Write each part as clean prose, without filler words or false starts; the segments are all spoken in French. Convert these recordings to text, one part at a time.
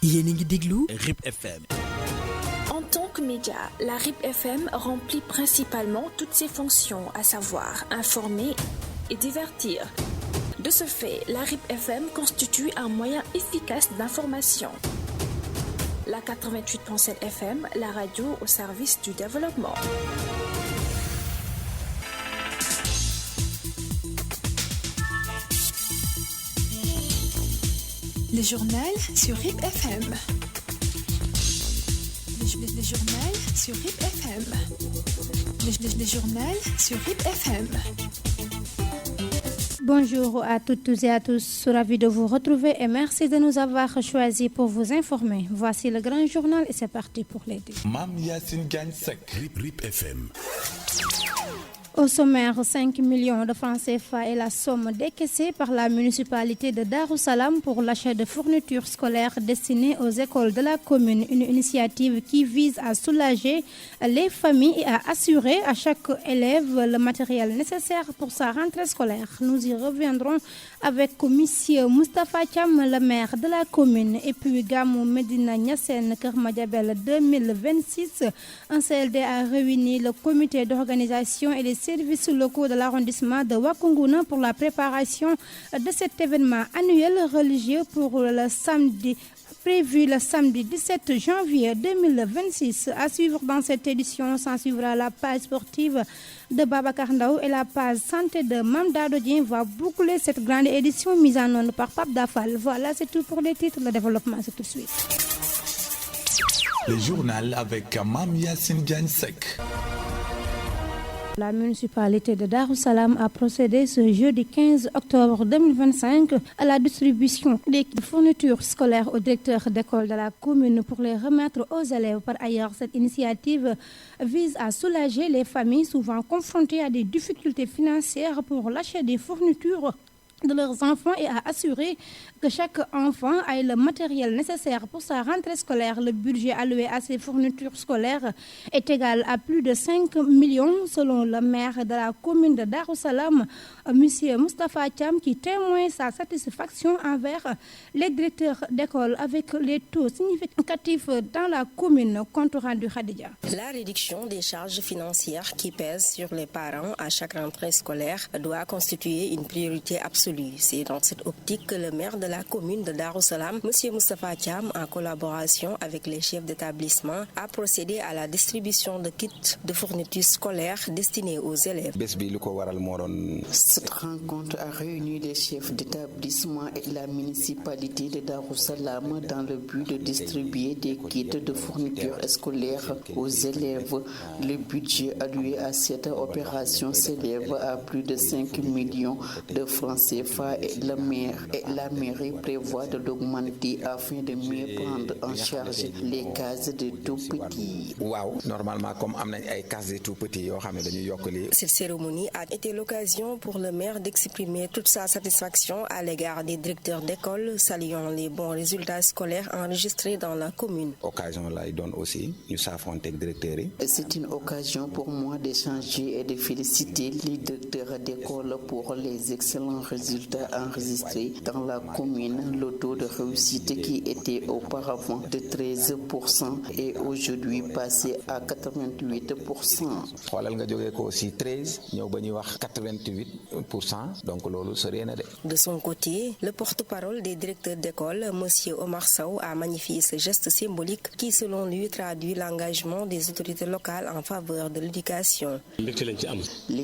yéen a ngi déglu RIP FM. En tant que média, la RIP FM remplit principalement toutes ses fonctions, à savoir informer et divertir. De ce fait, la RIP FM constitue un moyen efficace d'information. La 88.7 FM, la radio au service du développement. Le journal sur RIP FM. Le journal sur RIP FM. Le journal sur RIP FM. Bonjour à toutes et à tous, ravi de vous retrouver et merci de nous avoir choisis pour vous informer. Voici le grand journal et c'est parti pour les deux. Mam Yacine Diagne Seck, RIP FM. Au sommaire, 5 millions de francs CFA est la somme décaissée par la municipalité de Darussalam pour l'achat de fournitures scolaires destinées aux écoles de la commune. Une initiative qui vise à soulager les familles et à assurer à chaque élève le matériel nécessaire pour sa rentrée scolaire. Nous y reviendrons avec M. Moustapha Thiam, le maire de la commune, et puis Gamou Medina Niassène Kermadiabel 2026. Un CLD a réuni le comité d'organisation et les services locaux de l'arrondissement de Wakunguna pour la préparation de cet événement annuel religieux pour le samedi prévu le samedi 17 janvier 2026. À suivre dans cette édition, s'en suivra la page sportive de Babacar Ndao et la page santé de Mamda Dodien va boucler cette grande édition mise en œuvre par Pape Dafal. Voilà, c'est tout pour les titres. Le développement, c'est tout de suite. Le journal avec Mam Yacine Diagne Seck. La municipalité de Darussalam a procédé ce jeudi 15 octobre 2025 à la distribution des fournitures scolaires aux directeurs d'école de la commune pour les remettre aux élèves. Par ailleurs, cette initiative vise à soulager les familles souvent confrontées à des difficultés financières pour l'achat des fournitures de leurs enfants et à assurer que chaque enfant ait le matériel nécessaire pour sa rentrée scolaire. Le budget alloué à ces fournitures scolaires est égal à plus de 5 millions selon le maire de la commune de Darussalam, M. Moustapha Thiam, qui témoigne sa satisfaction envers les directeurs d'école avec les taux significatifs dans la commune. Compte rendu Khadija. La réduction des charges financières qui pèsent sur les parents à chaque rentrée scolaire doit constituer une priorité absolue. C'est dans cette optique que le maire de la commune de Darussalam, M. Moustapha Thiam, en collaboration avec les chefs d'établissement, a procédé à la distribution de kits de fournitures scolaires destinés aux élèves. Cette rencontre a réuni les chefs d'établissement et la municipalité de Darussalam dans le but de distribuer des kits de fournitures scolaires aux élèves. Le budget alloué à cette opération s'élève à plus de 5 millions de francs CFA et la mairie prévoit de l'augmenter afin de mieux prendre en charge les cases de tout petits. Normalement, comme les cases de tout petits, cette cérémonie a été l'occasion pour le maire d'exprimer toute sa satisfaction à l'égard des directeurs d'école, saluant les bons résultats scolaires enregistrés dans la commune. Occasion là, il donne aussi, c'est une occasion pour moi d'échanger et de féliciter les directeurs d'école pour les excellents résultats enregistrés dans la commune. Le taux de réussite qui était auparavant de 13% est aujourd'hui passé à 88%. De son côté, le porte-parole des directeurs d'école, M. Omar Sow, a magnifié ce geste symbolique qui, selon lui, traduit l'engagement des autorités locales en faveur de l'éducation. Les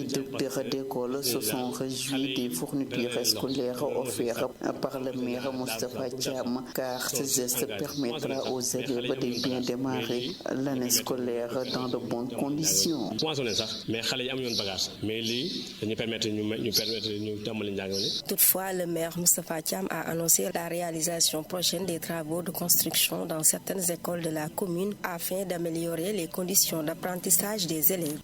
directeurs d'école se sont réjouis des fournitures scolaires offertes par le maire Moustapha Thiam, car ce geste permettra aux élèves de bien démarrer l'année scolaire dans de bonnes conditions. Toutefois, le maire Moustapha Thiam a annoncé la réalisation prochaine des travaux de construction dans certaines écoles de la commune afin d'améliorer les conditions d'apprentissage des élèves.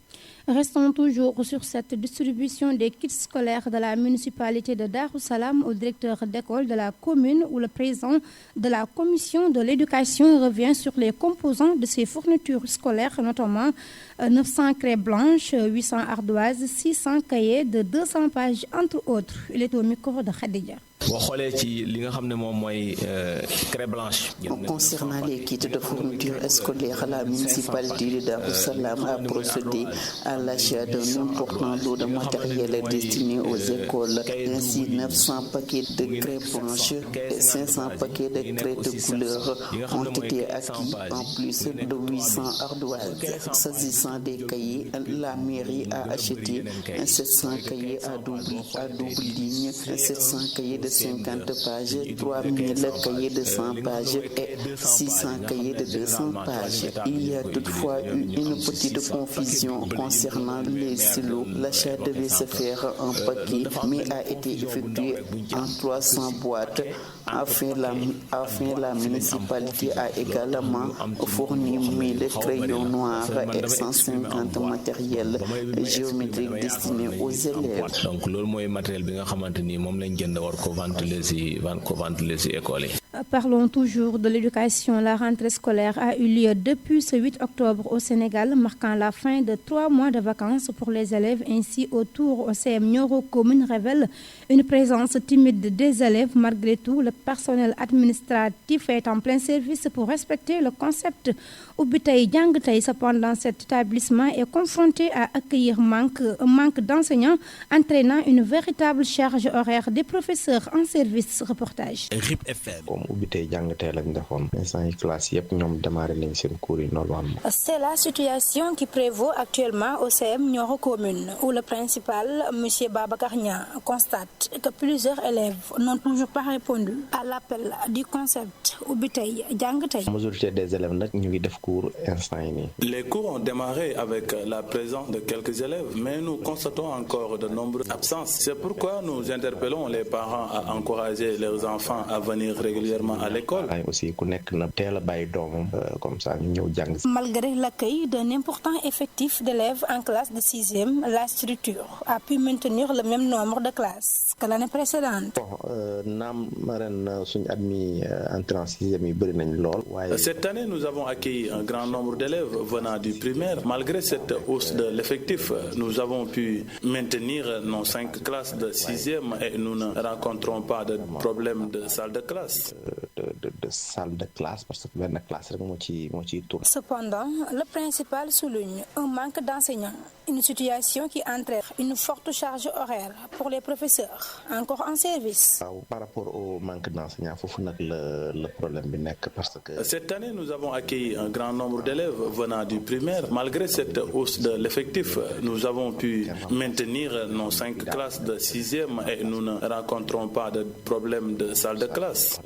Restons toujours sur cette distribution des kits scolaires de la municipalité de Darussalam au directeur d'école de la commune où le président de la commission de l'éducation revient sur les composants de ces fournitures scolaires, notamment 900 craies blanches, 800 ardoises, 600 cahiers de 200 pages, entre autres. Il est au micro de Khadija. Concernant les kits de fourniture scolaire, la municipalité de Darou Salam a procédé à l'achat d'un important lot de matériel destiné aux écoles. Ainsi, 900 paquets de crêpes blanches et 500 paquets de crêpes de couleur ont été acquis, en plus de 800 ardoises. S'agissant des cahiers, la mairie a acheté 700 cahiers à double ligne, 700 cahiers de 50 pages, 3000 cahiers de 100 pages et 600 cahiers de 200 pages. Il y a toutefois eu une petite confusion concernant les silos. L'achat devait se faire en paquet, mais a été effectué en 300 boîtes. Enfin, la municipalité a également fourni 1000 crayons noirs et 150 matériels géométriques destinés aux élèves. Donc, loolu matériel bi nga xamanteni mom lañu jënd war ko ventiler ci école yi. Parlons toujours de l'éducation. La rentrée scolaire a eu lieu depuis ce 8 octobre au Sénégal, marquant la fin de 3 mois de vacances pour les élèves. Ainsi, autour au CM Nioro commune révèle une présence timide des élèves. Malgré tout, le personnel administratif est en plein service pour respecter le concept Ubitay Jangtay. Cependant, cet établissement est confronté à accueillir un manque d'enseignants, entraînant une véritable charge horaire des professeurs en service. Reportage. RIP FM. C'est la situation qui prévaut actuellement au CM Nioro commune, où le principal, M. Babacar Nia, constate que plusieurs élèves n'ont toujours pas répondu à l'appel du concept Ubitay Jangtay. La majorité des élèves ñu ngi def cours instant yi. Les cours ont démarré avec la présence de quelques élèves, mais nous constatons encore de nombreuses absences. C'est pourquoi nous interpellons les parents à encourager leurs enfants à venir régulièrement à l'école. Malgré l'accueil d'un important effectif d'élèves en classe de 6e, la structure a pu maintenir le même nombre de classes que l'année précédente. Cette année, nous avons accueilli un grand nombre d'élèves venant du primaire. Malgré cette hausse de l'effectif, nous avons pu maintenir nos 5 classes de 6e et nous ne rencontrons pas de problème de salle de classe. De salle de classe parce que la classe Cependant, le principal souligne un manque d'enseignants, une situation qui entraîne une forte charge horaire pour les professeurs encore en service. Par rapport au manque d'enseignants, le problème parce que cette année nous avons accueilli un grand nombre d'élèves venant du primaire. Malgré cette hausse de l'effectif, nous avons pu maintenir nos 5 classes de 6e et nous ne rencontrons pas de problème de salle de classe.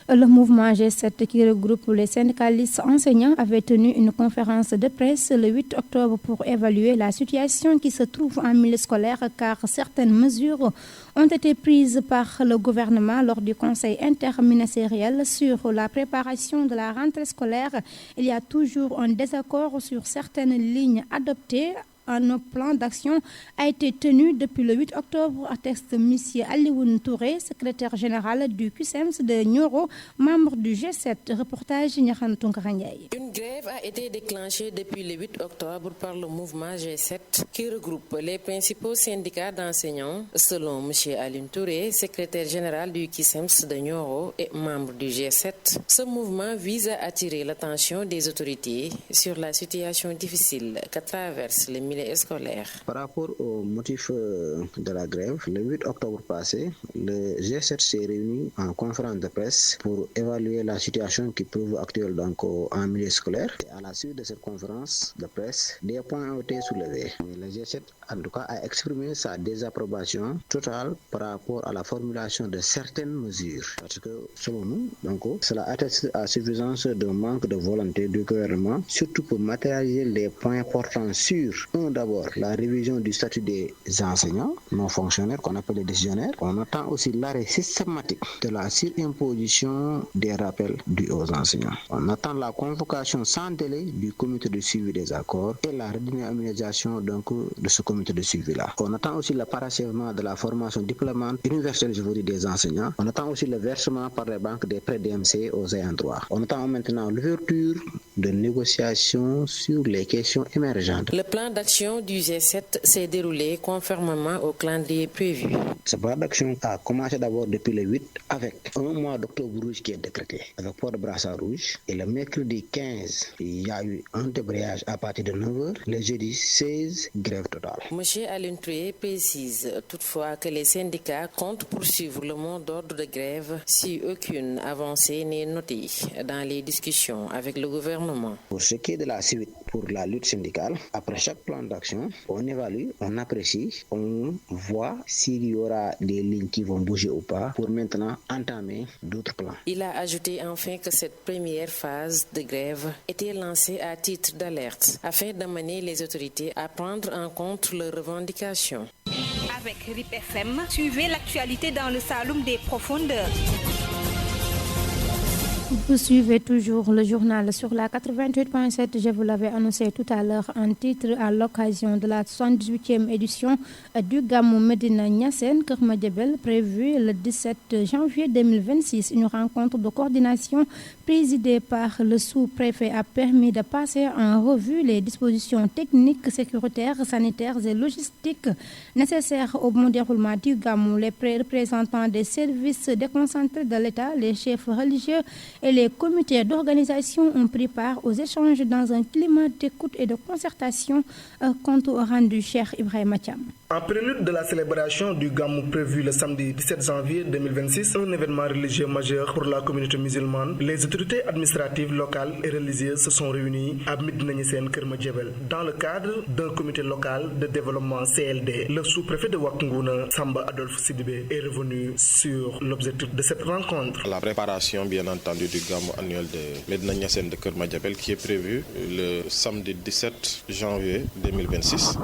Le mouvement G7 qui regroupe les syndicalistes enseignants avait tenu une conférence de presse le 8 octobre pour évaluer la situation qui se trouve en milieu scolaire car certaines mesures ont été prises par le gouvernement lors du conseil interministériel sur la préparation de la rentrée scolaire. Il y a toujours un désaccord sur certaines lignes adoptées. Un plan d'action a été tenu depuis le 8 octobre, atteste M. Alioune Touré, secrétaire général du QSEMS de Nioro, membre du G7. Reportage Nyahan Tunkaranyay. Une grève a été déclenchée depuis le 8 octobre par le mouvement G7 qui regroupe les principaux syndicats d'enseignants. Selon M. Alioune Touré, secrétaire général du QSEMS de Nioro et membre du G7, ce mouvement vise à attirer l'attention des autorités sur la situation difficile que traverse les milieux scolaires. Par rapport au motif de la grève, le 8 octobre passé, le G7 s'est réuni en conférence de presse pour évaluer la situation qui prévaut actuelle en milieu scolaire. Et à la suite de cette conférence de presse, des points ont été soulevés. Mais le G7 en tout cas a exprimé sa désapprobation totale par rapport à la formulation de certaines mesures. Parce que selon nous, cela atteste à suffisance d'un manque de volonté du gouvernement, surtout pour matérialiser les points portant sur d'abord la révision du statut des enseignants non fonctionnaires qu'on appelle les décisionnaires. On attend aussi l'arrêt systématique de la surimposition des rappels dus aux enseignants. On attend la convocation sans délai du comité de suivi des accords et la redynamisation de ce comité de suivi-là. On attend aussi le parachèvement de la formation diplômante universelle des enseignants. On attend aussi le versement par les banques des prêts DMC aux ayants droit. On attend maintenant l'ouverture de négociation sur les questions émergentes. Le plan d'action du G7 s'est déroulé conformément au calendrier prévu. Ce plan d'action a commencé d'abord depuis le 8 avec un mois d'octobre rouge qui est décrété, avec port de brassard rouge. Et le mercredi 15, il y a eu un débrayage à partir de 9h. Le jeudi 16, grève totale. Monsieur Alioune Touré précise toutefois que les syndicats comptent poursuivre le mot d'ordre de grève si aucune avancée n'est notée dans les discussions avec le gouvernement. Pour ce qui est de la suite pour la lutte syndicale, après chaque plan d'action, on évalue, on apprécie, on voit s'il y aura des lignes qui vont bouger ou pas pour maintenant entamer d'autres plans. Il a ajouté enfin que cette première phase de grève était lancée à titre d'alerte afin d'amener les autorités à prendre en compte leurs revendications. Avec RIP FM, suivez l'actualité dans le Saloum des profondeurs. Vous suivez toujours le journal sur la 88.7. Je vous l'avais annoncé tout à l'heure en titre à l'occasion de la 78e édition du Gamou Medina Niassène Keur Madiabel prévue le 17 janvier 2026. Une rencontre de coordination présidée par le sous-préfet a permis de passer en revue les dispositions techniques, sécuritaires, sanitaires et logistiques nécessaires au bon déroulement du Gamou. Les représentants des services déconcentrés de l'État, les chefs religieux et les comités d'organisation ont pris part aux échanges dans un climat d'écoute et de concertation, compte rendu Cheikh Ibrahima Thiam. En prélude de la célébration du Gamou prévu le samedi 17 janvier 2026, un événement religieux majeur pour la communauté musulmane, les autorités administratives locales et religieuses se sont réunies à Medina Niassène Keur Madiabel dans le cadre d'un comité local de développement CLD. Le sous-préfet de Wakunguna, Samba Adolphe Sidibé, est revenu sur l'objectif de cette rencontre. La préparation, bien entendu, du Gamou annuel de Medina Niassène de Keur Madiabel qui est prévu le samedi 17 janvier 2026.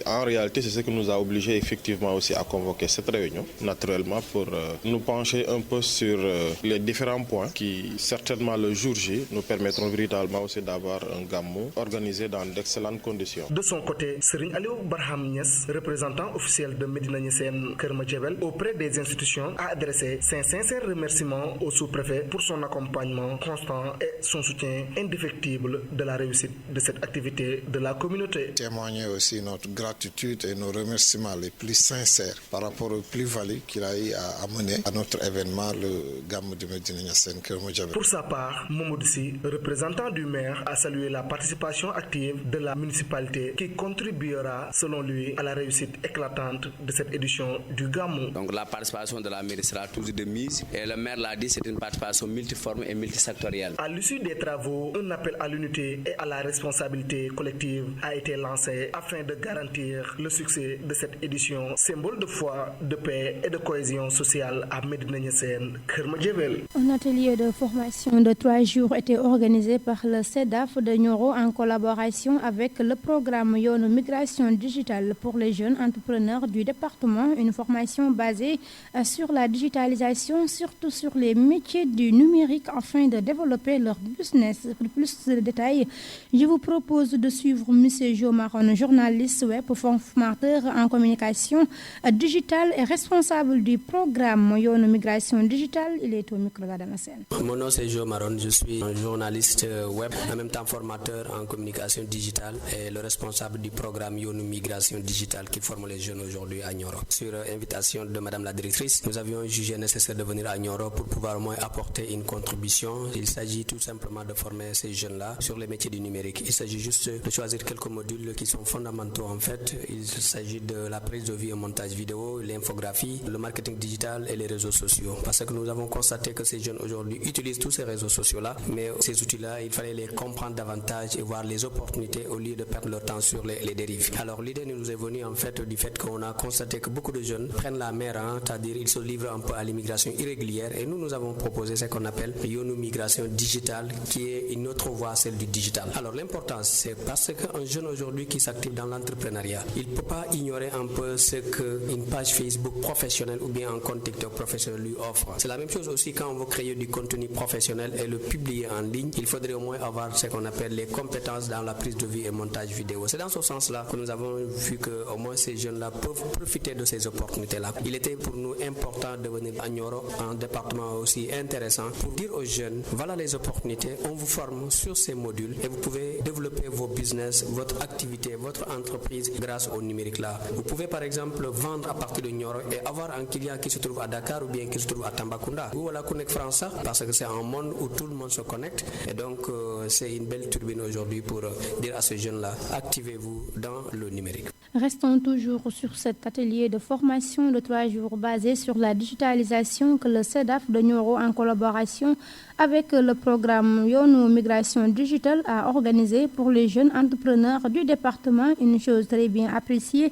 En réalité, c'est ce qui nous a obligés effectivement aussi à convoquer cette réunion, naturellement, pour nous pencher un peu sur les différents points qui, certainement le jour J, nous permettront véritablement aussi d'avoir un Gamou organisé dans d'excellentes conditions. De son côté, Serigne Aliou Barham Niass, représentant officiel de Medina Niassène Keur Madiabel auprès des institutions, a adressé ses sincères remerciements au sous-préfet pour son accompagnement constant et son soutien indéfectible de la réussite de cette activité de la communauté. Témoigner aussi notre gratitude et nos remerciements les plus sincères par rapport aux plus-values qu'il a eu à amener à notre événement, le Gamou de Medina Niassène Keur Madiabel. Pour sa part, Mamadou Sy, représentant du maire, a salué la participation active de la municipalité qui contribuera, selon lui, à la réussite éclatante de cette édition du Gamou. Donc la participation de la mairie sera toujours de mise et le maire l'a dit, c'est une participation multiforme et multisectorielle. À l'issue des travaux, un appel à l'unité et à la responsabilité collective a été lancé afin de garantir le succès de cette édition, symbole de foi, de paix et de cohésion sociale à Medina Niassène Keur Madiabel. Un atelier de formation de 3 jours était organisé par le CEDAF de Nioro en collaboration avec le programme Yoonu Migration Digitale pour les jeunes entrepreneurs du département. Une formation basée sur la digitalisation, surtout sur les métiers du numérique afin de développer leur business. Pour plus de détails, je vous propose de suivre M. Jo Maron, journaliste web, formateur en communication digitale et responsable du programme Yoonu Migration Digitale. Il est au micro d'Adama Sène. Mon nom c'est Jo Maron, je suis un journaliste web, en même temps formateur en communication digitale et le responsable du programme Yoonu Migration Digitale qui forme les jeunes aujourd'hui à Nioro. Sur invitation de Madame la directrice, nous avions jugé nécessaire de venir à Nioro pour pouvoir au moins apporter une contribution. Il s'agit tout simplement de former ces jeunes-là sur les métiers du numérique. Il s'agit juste de choisir quelques modules qui sont fondamentaux en fait. Il s'agit de la prise de vue et montage vidéo, l'infographie, le marketing digital et les réseaux sociaux. Parce que nous avons constaté que ces jeunes aujourd'hui utilisent tous ces réseaux sociaux-là, mais ces outils-là, il fallait les comprendre davantage et voir les opportunités au lieu de perdre leur temps sur les dérives. Alors l'idée nous est venue en fait du fait qu'on a constaté que beaucoup de jeunes prennent la mer, c'est-à-dire ils se livrent un peu à l'immigration irrégulière et nous avons proposé ce qu'on appelle Yoonu Migration Digitale qui est une autre voie, celle du digital. Alors l'importance c'est parce qu'un jeune aujourd'hui qui s'active dans l'entrepreneuriat l'entrepreneuriat. Il ne peut pas ignorer un peu ce qu'une page Facebook professionnelle ou bien un compte TikTok professionnel lui offre. C'est la même chose aussi quand on veut créer du contenu professionnel et le publier en ligne. Il faudrait au moins avoir ce qu'on appelle les compétences dans la prise de vue et montage vidéo. C'est dans ce sens-là que nous avons vu que au moins ces jeunes-là peuvent profiter de ces opportunités-là. Il était pour nous important de venir à Nioro, un département aussi intéressant, pour dire aux jeunes, voilà les opportunités, on vous forme sur ces modules et vous pouvez développer vos business, votre activité, votre entreprise grâce au numérique-là. Vous pouvez par exemple vendre à partir de Nioro et avoir un client qui se trouve à Dakar ou bien qui se trouve à Tambacounda. Ou voilà Connect France, parce que c'est un monde où tout le monde se connecte et donc c'est une belle turbine aujourd'hui pour dire à ces jeunes-là, activez-vous dans le numérique. Restons toujours sur cet atelier de formation de 3 jours basé sur la digitalisation que le CEDAF de Nioro, en collaboration avec le programme Yonou Migration Digitale, a organisé pour les jeunes entrepreneurs du département. Une chose très bien appréciée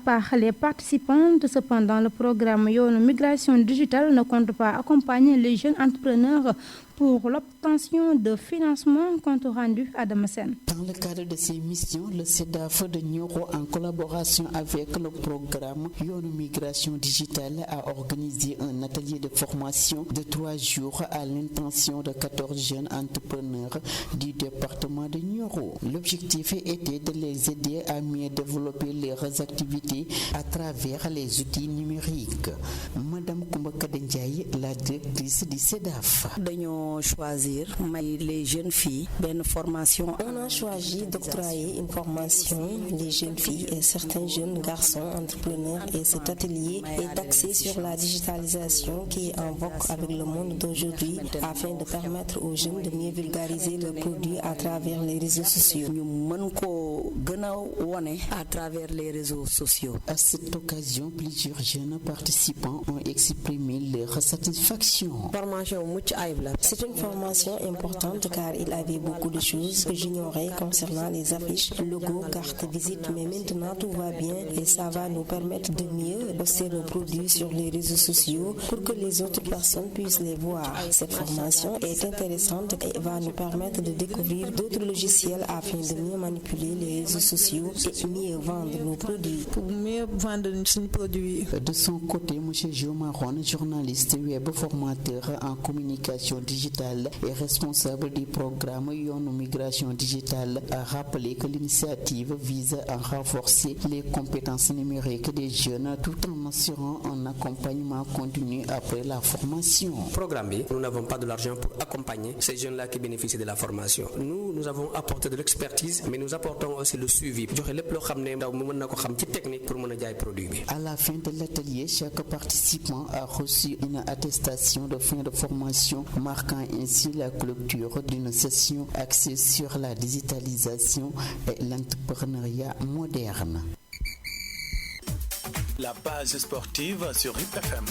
par les participantes. Cependant, le programme Yonou Migration Digitale ne compte pas accompagner les jeunes entrepreneurs pour l'obtention de financement, compte rendu à Damasen. Dans le cadre de ces missions, le CEDAF de Nioro, en collaboration avec le programme Yonou Migration Digitale, a organisé un atelier de formation de 3 jours à l'intention de 14 jeunes entrepreneurs du département de Nioro. L'objectif était de les aider à mieux développer leurs activités à travers les outils numériques. Madame Koumba Kadendiaye, la directrice du CEDAF. Choisir les jeunes filles une formation. On a choisi d'octroyer une formation les jeunes filles et certains jeunes garçons entrepreneurs, et cet atelier est axé sur la digitalisation qui est en vogue avec le monde d'aujourd'hui, afin de permettre aux jeunes de mieux vulgariser leurs produits à travers les réseaux sociaux. À travers les réseaux sociaux. À cette occasion, plusieurs jeunes participants ont exprimé leur satisfaction. C'est une formation importante car il avait beaucoup de choses que j'ignorais concernant les affiches, logos, cartes visite, mais maintenant tout va bien et ça va nous permettre de mieux poster nos produits sur les réseaux sociaux pour que les autres personnes puissent les voir. Cette formation est intéressante et va nous permettre de découvrir d'autres logiciels afin de mieux manipuler les réseaux sociaux et mieux vendre nos produits. Pour mieux vendre nos produits. De son côté, M. Gio Marron, journaliste web formateur en communication digitale et responsable du programme Yonou Migration Digitale, a rappelé que l'initiative vise à renforcer les compétences numériques des jeunes tout en assurant un accompagnement continu après la formation. Programme B, nous n'avons pas de l'argent pour accompagner ces jeunes-là qui bénéficient de la formation. Nous avons apporté de l'expertise, mais nous apportons aussi le suivi. À la fin de l'atelier, chaque participant a reçu une attestation de fin de formation marquant ainsi la clôture d'une session axée sur la digitalisation et l'entrepreneuriat moderne. La page sportive sur RIP FM.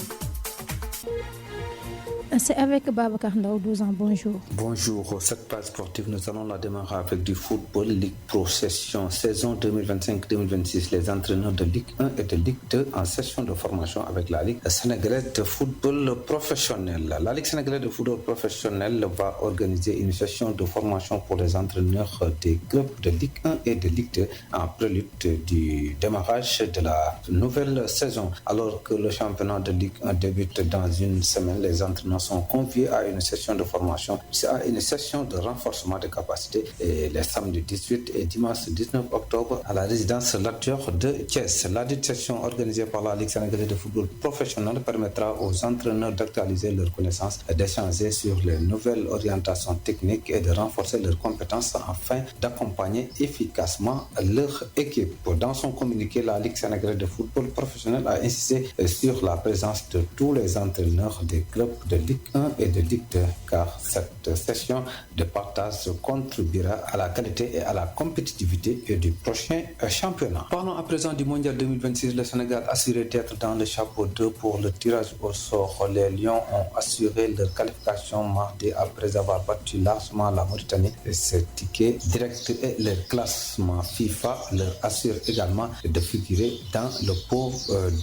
C'est avec Babacar Ndao, 12 ans. Bonjour. Bonjour. Cette page sportive, nous allons la démarrer avec du football. Ligue Pro Session, saison 2025-2026. Les entraîneurs de Ligue 1 et de Ligue 2 en session de formation avec la Ligue sénégalaise de football professionnel. La Ligue sénégalaise de football professionnel va organiser une session de formation pour les entraîneurs des clubs de Ligue 1 et de Ligue 2 en prélude du démarrage de la nouvelle saison. Alors que le championnat de Ligue 1 débute dans une semaine, les entraîneurs sont conviés à une session de formation, à une session de renforcement de capacité les samedis 18 et dimanche 19 octobre à la résidence Lat-Dior de Thiès. La session organisée par la Ligue sénégalaise de football professionnel permettra aux entraîneurs d'actualiser leurs connaissances, d'échanger sur les nouvelles orientations techniques et de renforcer leurs compétences afin d'accompagner efficacement leur équipe. Dans son communiqué, la Ligue sénégalaise de football professionnel a insisté sur la présence de tous les entraîneurs des clubs de Ligue 1 et de Ligue 2, car cette session de partage contribuera à la qualité et à la compétitivité du prochain championnat. Parlons à présent du Mondial 2026. Le Sénégal assuré d'être dans le chapeau 2 pour le tirage au sort. Les Lions ont assuré leur qualification mardi après avoir battu largement la Mauritanie. Ce ticket direct et le classement FIFA leur assure également de figurer dans le pot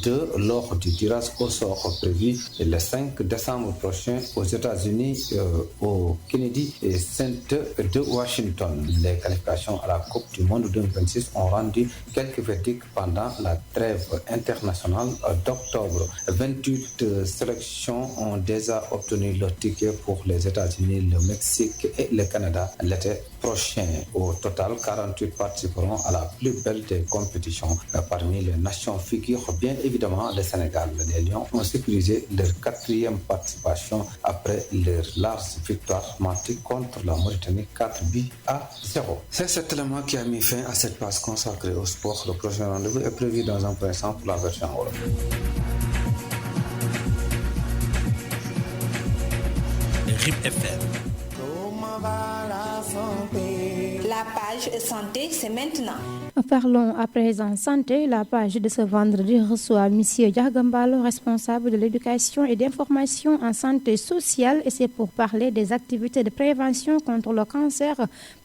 2 lors du tirage au sort prévu le 5 décembre prochain prochain aux États-Unis, au Kennedy Center de Washington. Les qualifications à la Coupe du Monde 2026 ont rendu quelques verdicts pendant la trêve internationale d'octobre. 28 sélections ont déjà obtenu leur ticket pour les États-Unis, le Mexique et le Canada l'été prochain. Au total, 48 participeront à la plus belle des compétitions. Parmi les nations figurent bien évidemment le Sénégal. Les Lions ont sécurisé leur 4e participation après leur large victoire marquée contre la Mauritanie 4-0. C'est cet élément qui a mis fin à cette page consacrée au sport. Le prochain rendez-vous est prévu dans un instant pour la version wolof. RIP FM. La page santé, c'est maintenant. Parlons à présent santé. La page de ce vendredi reçoit M. Diagambalo, responsable de l'éducation et d'information en santé sociale, et c'est pour parler des activités de prévention contre le cancer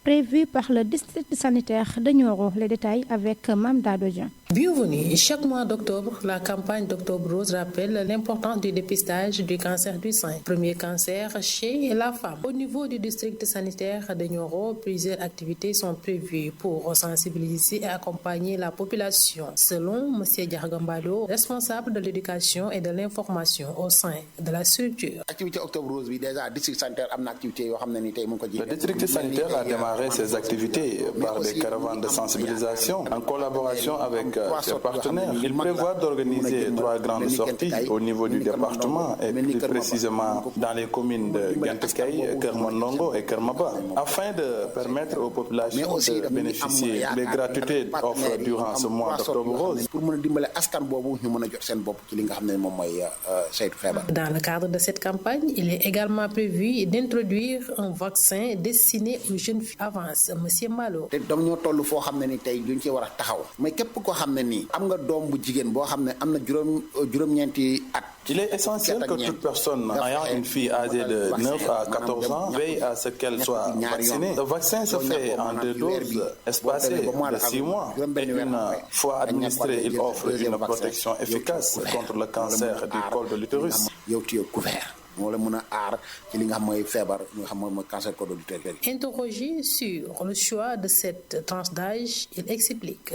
prévues par le district sanitaire de Nioro. Les détails avec Mme Dadodjian. Bienvenue. Chaque mois d'octobre, la campagne d'Octobre Rose rappelle l'importance du dépistage du cancer du sein, premier cancer chez la femme. Au niveau du district sanitaire de Nioro, plusieurs activités sont prévues pour sensibiliser et accompagner la population. Selon M. Diagambalo, responsable de l'éducation et de l'information au sein de la structure. Activité Octobre Rose, déjà, district sanitaire a une activité. Le district sanitaire a démarré ses activités par des caravanes de sensibilisation en collaboration avec ses partenaires. Il prévoit d'organiser 3 grandes sorties au niveau du département et plus précisément dans les communes de Gantekay, Kermondongo et Kermaba, afin de permettre aux populations de bénéficier des gratuités offres durant ce mois d'Octobre Rose. Dans le cadre de cette campagne, il est également prévu d'introduire un vaccin destiné aux jeunes filles. Avance, Monsieur Malo. Il est essentiel que toute personne ayant une fille âgée de 9 à 14 ans veille à ce qu'elle soit vaccinée. Le vaccin se fait en 2 doses espacées de 6 mois. Et une fois administré, il offre une protection efficace contre le cancer du col de l'utérus. Interrogé sur le choix de cette tranche d'âge, il explique.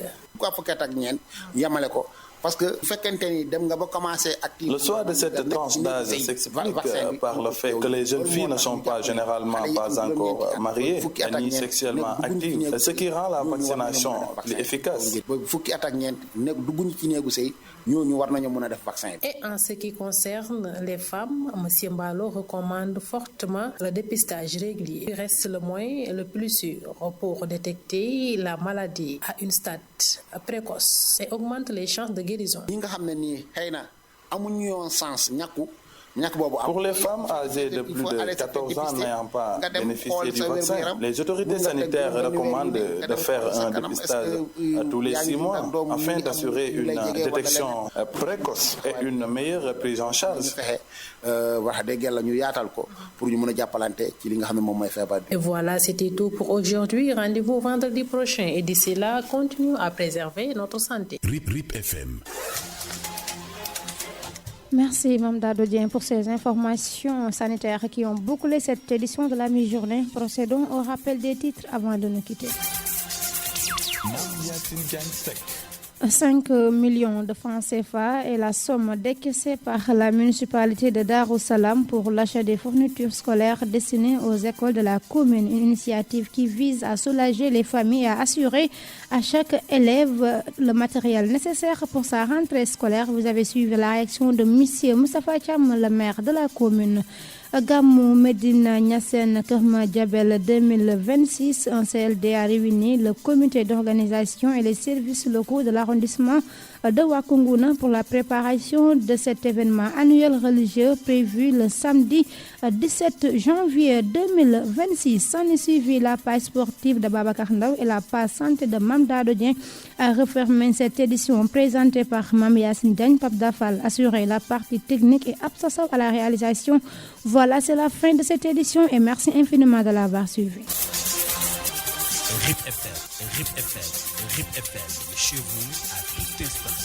Le choix de cette tranche d'âge s'explique par le fait que les jeunes filles ne sont pas généralement pas encore mariées ni sexuellement actives, ce qui rend la vaccination plus efficace. Et en ce qui concerne les femmes, M. Mbalo recommande fortement le dépistage régulier. Il reste le moyen le plus sûr pour détecter la maladie à une stade précoce et augmente les chances de guérison. Pour les femmes âgées de plus de 14 ans n'ayant pas bénéficié du vaccin, les autorités sanitaires recommandent de faire un dépistage tous les 6 mois afin d'assurer une détection précoce et une meilleure prise en charge. Et voilà, c'était tout pour aujourd'hui. Rendez-vous vendredi prochain et d'ici là, continuons à préserver notre santé. RIP FM. Merci Mme Dadodjian pour ces informations sanitaires qui ont bouclé cette édition de la mi-journée. Procédons au rappel des titres avant de nous quitter. 5 millions de francs CFA est la somme décaissée par la municipalité de Darussalam pour l'achat des fournitures scolaires destinées aux écoles de la commune. Une initiative qui vise à soulager les familles et à assurer à chaque élève le matériel nécessaire pour sa rentrée scolaire. Vous avez suivi la réaction de M. Moustapha Thiam, le maire de la commune. Gamou Medina Niassène Kerma Diabel 2026, un CLD a réuni le comité d'organisation et les services locaux de l'arrondissement de Wakunguna pour la préparation de cet événement annuel religieux prévu le samedi 17 janvier 2026. S'en est suivi la page sportive de Babacar Ndaw et la page santé de Mme Dadodjian a refermé cette édition présentée par Mme Yassine Diagne. Pape Dafal assuré la partie technique et Absassaw à la réalisation. Voilà, c'est la fin de cette édition et merci infiniment de l'avoir suivi. RIP FM, chez vous à tout instant.